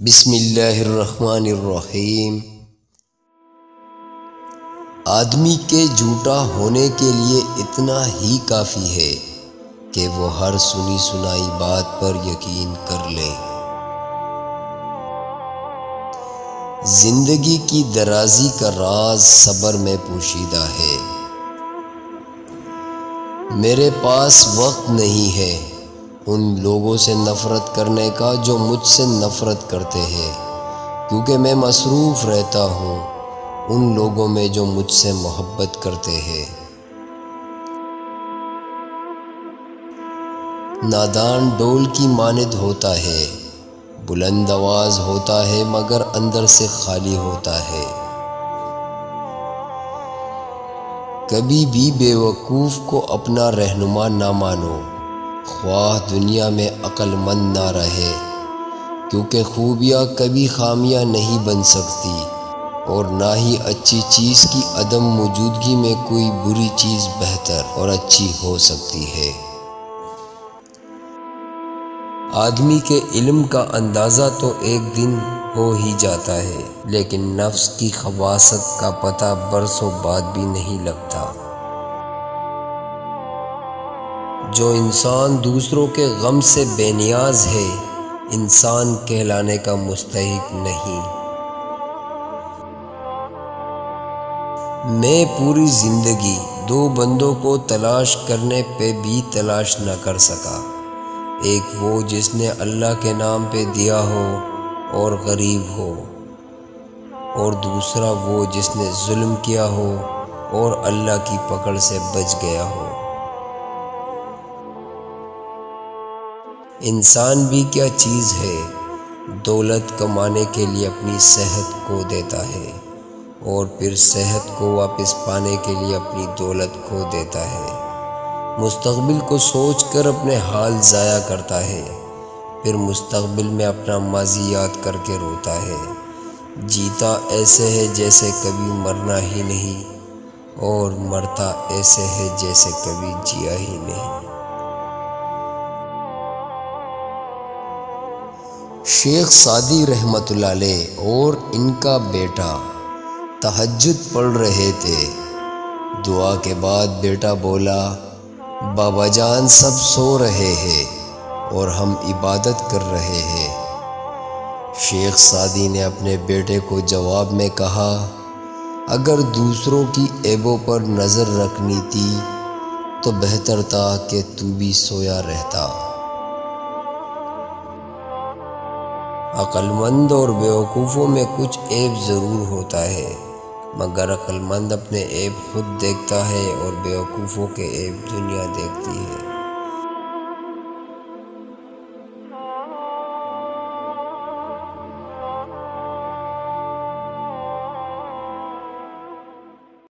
بسم اللہ الرحمن الرحیم۔ آدمی کے جھوٹا ہونے کے لیے اتنا ہی کافی ہے کہ وہ ہر سنی سنائی بات پر یقین کر لے۔ زندگی کی درازی کا راز صبر میں پوشیدہ ہے۔ میرے پاس وقت نہیں ہے ان لوگوں سے نفرت کرنے کا جو مجھ سے نفرت کرتے ہیں، کیونکہ میں مصروف رہتا ہوں ان لوگوں میں جو مجھ سے محبت کرتے ہیں۔ نادان ڈول کی مانند ہوتا ہے، بلند آواز ہوتا ہے مگر اندر سے خالی ہوتا ہے۔ کبھی بھی بے وقوف کو اپنا رہنما نہ مانو، خواہ دنیا میں عقل مند نہ رہے، کیونکہ خوبیاں کبھی خامیاں نہیں بن سکتی، اور نہ ہی اچھی چیز کی عدم موجودگی میں کوئی بری چیز بہتر اور اچھی ہو سکتی ہے۔ آدمی کے علم کا اندازہ تو ایک دن ہو ہی جاتا ہے، لیکن نفس کی خباثت کا پتہ برسوں بعد بھی نہیں لگتا۔ جو انسان دوسروں کے غم سے بے نیاز ہے، انسان کہلانے کا مستحق نہیں۔ میں پوری زندگی دو بندوں کو تلاش کرنے پہ بھی تلاش نہ کر سکا، ایک وہ جس نے اللہ کے نام پہ دیا ہو اور غریب ہو، اور دوسرا وہ جس نے ظلم کیا ہو اور اللہ کی پکڑ سے بچ گیا ہو۔ انسان بھی کیا چیز ہے، دولت کمانے کے لیے اپنی صحت کھو دیتا ہے، اور پھر صحت کو واپس پانے کے لیے اپنی دولت کھو دیتا ہے۔ مستقبل کو سوچ کر اپنے حال ضائع کرتا ہے، پھر مستقبل میں اپنا ماضی یاد کر کے روتا ہے۔ جیتا ایسے ہے جیسے کبھی مرنا ہی نہیں، اور مرتا ایسے ہے جیسے کبھی جیا ہی نہیں۔ شیخ سعدی رحمۃ اللہ علیہ اور ان کا بیٹا تہجد پڑھ رہے تھے۔ دعا کے بعد بیٹا بولا، بابا جان سب سو رہے ہیں اور ہم عبادت کر رہے ہیں۔ شیخ سعدی نے اپنے بیٹے کو جواب میں کہا، اگر دوسروں کی عیبوں پر نظر رکھنی تھی تو بہتر تھا کہ تو بھی سویا رہتا۔ عقل مند اور بیوقوفوں میں کچھ عیب ضرور ہوتا ہے، مگر عقل مند اپنے عیب خود دیکھتا ہے اور بیوقوفوں کے عیب دنیا دیکھتی ہے۔